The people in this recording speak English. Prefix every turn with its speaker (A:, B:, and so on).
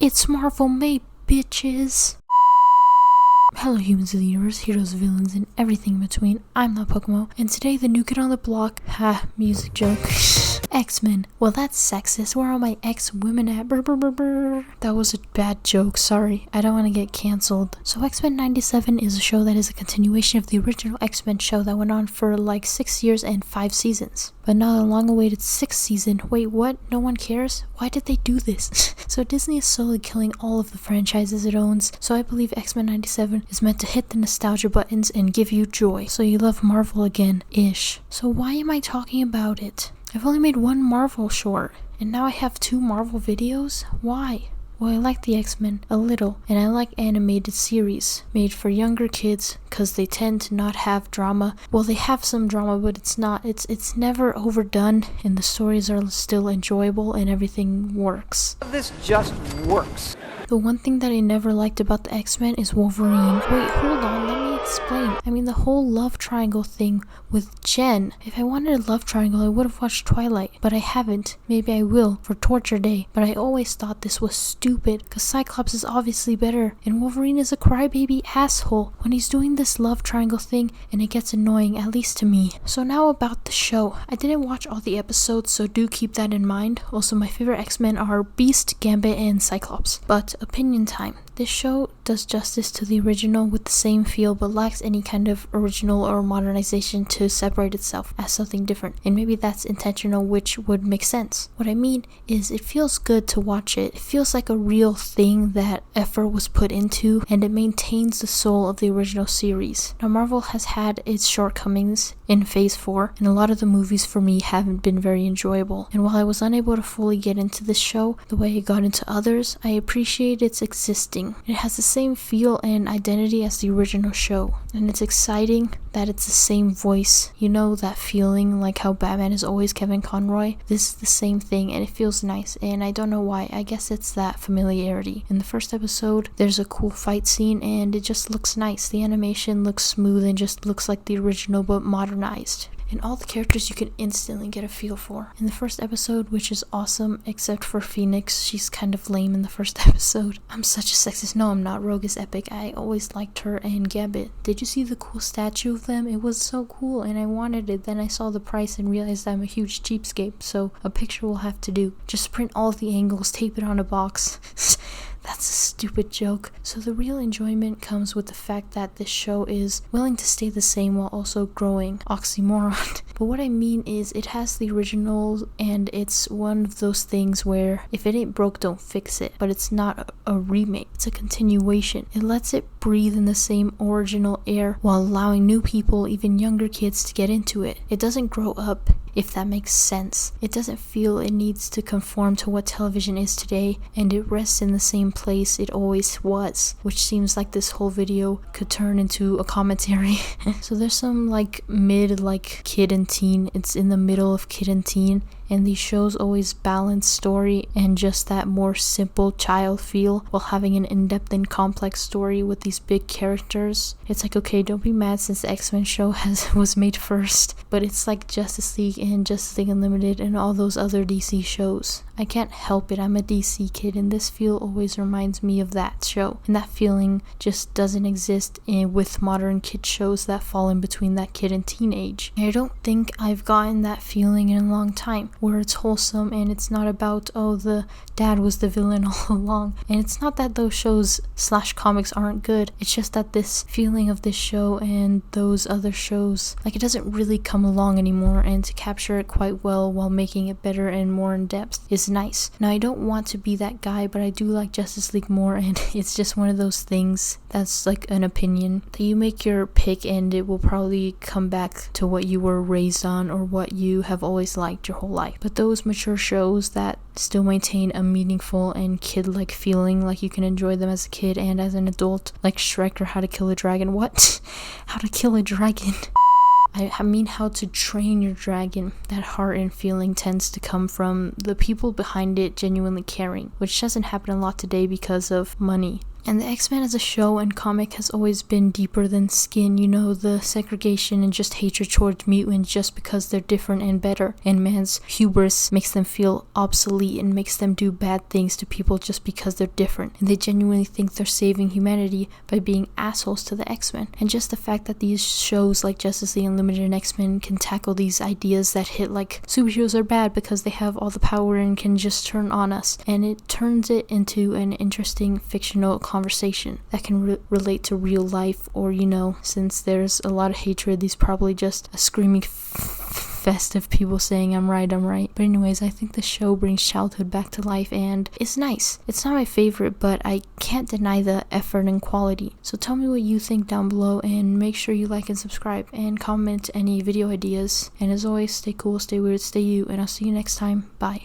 A: It's Marvel May, bitches! Hello humans of the universe, heroes, villains, and everything in between. I'm not Pokemon, and today the new kid on the block, music joke, X-Men. Well, that's sexist. Where are my ex-women at? Brr, brr, brr, brr. That was a bad joke, sorry. I don't want to get cancelled. So X-Men 97 is a show that is a continuation of the original X-Men show that went on for like 6 years and 5 seasons. But now the long-awaited 6th season. Wait, what? No one cares? Why did they do this? So Disney is slowly killing all of the franchises it owns, so I believe X-Men 97 is meant to hit the nostalgia buttons and give you joy, so you love Marvel again-ish. So why am I talking about it? I've only made one Marvel short, and now I have 2 Marvel videos? Why? Well, I like the X-Men a little, and I like animated series made for younger kids because they tend to not have drama. Well, they have some drama, but it's never overdone, and the stories are still enjoyable and everything works.
B: This just works.
A: The one thing that I never liked about the X-Men is Wolverine. Wait, hold on, let me explain. I mean, the whole love triangle thing with Jen. If I wanted a love triangle, I would have watched Twilight, but I haven't. Maybe I will for Torture Day, but I always thought this was stupid because Cyclops is obviously better, and Wolverine is a crybaby asshole when he's doing this love triangle thing, and it gets annoying, at least to me. So now about the show. I didn't watch all the episodes, so do keep that in mind. Also, my favorite X-Men are Beast, Gambit, and Cyclops. But opinion time. This show does justice to the original with the same feel but lacks any kind of original or modernization to separate itself as something different, and maybe that's intentional, which would make sense. What I mean is it feels good to watch it. It feels like a real thing that effort was put into, and it maintains the soul of the original series. Now Marvel has had its shortcomings in phase 4, and a lot of the movies for me haven't been very enjoyable, and while I was unable to fully get into this show the way I got into others, I appreciate its existing. It has the same feel and identity as the original show, and it's exciting that it's the same voice. You know that feeling like how Batman is always Kevin Conroy? This is the same thing, and it feels nice, and I don't know why. I guess it's that familiarity. In the first episode, there's a cool fight scene, and it just looks nice. The animation looks smooth and just looks like the original but modernized. And all the characters you can instantly get a feel for. In the first episode, which is awesome, except for Phoenix, she's kind of lame in the first episode. I'm such a sexist. No, I'm not. Rogue is epic. I always liked her and Gambit. Did you see the cool statue of them? It was so cool and I wanted it. Then I saw the price and realized I'm a huge cheapskate, so a picture will have to do. Just print all of the angles, tape it on a box. That's a stupid joke. So the real enjoyment comes with the fact that this show is willing to stay the same while also growing. Oxymoron. But what I mean is it has the original, and it's one of those things where if it ain't broke, don't fix it. But it's not a remake. It's a continuation. It lets it breathe in the same original air while allowing new people, even younger kids, to get into it. It doesn't grow up, if that makes sense. It doesn't feel it needs to conform to what television is today, and it rests in the same place it always was, which seems like this whole video could turn into a commentary. So there's some mid kid and teen. It's in the middle of kid and teen, and these shows always balance story and just that more simple child feel while having an in-depth and complex story with these big characters. It's like, okay, don't be mad since the X-Men show was made first, but it's like Justice League and Justice League Unlimited and all those other DC shows. I can't help it, I'm a DC kid, and this feel always reminds me of that show, and that feeling just doesn't exist with modern kid shows that fall in between that kid and teenage. I don't think I've gotten that feeling in a long time, where it's wholesome and it's not about, oh, the dad was the villain all along. And it's not that those shows / comics aren't good, it's just that this feeling of this show and those other shows, it doesn't really come along anymore, and to capture it quite well while making it better and more in depth is nice. Now, I don't want to be that guy, but I do like Justice League more, and it's just one of those things that's like an opinion that you make your pick, and it will probably come back to what you were raised on or what you have always liked your whole life. But those mature shows that still maintain a meaningful and kid-like feeling, like you can enjoy them as a kid and as an adult, like Shrek or How to Kill a Dragon. What? How to Kill a Dragon? I mean how to train your dragon. That heart and feeling tends to come from the people behind it genuinely caring, which doesn't happen a lot today because of money. And the X-Men as a show and comic has always been deeper than skin, you know, the segregation and just hatred towards mutants just because they're different and better. And man's hubris makes them feel obsolete and makes them do bad things to people just because they're different. And they genuinely think they're saving humanity by being assholes to the X-Men. And just the fact that these shows like Justice League Unlimited and X-Men can tackle these ideas that hit like superheroes are bad because they have all the power and can just turn on us. And it turns it into an interesting fictional conversation that can relate to real life, or, you know, since there's a lot of hatred, these probably just a screaming fest of people saying I'm right. But anyways, I think the show brings childhood back to life and it's nice. It's not my favorite, but I can't deny the effort and quality. So tell me what you think down below, and make sure you like and subscribe and comment any video ideas. And as always, stay cool, stay weird, stay you, and I'll see you next time. Bye.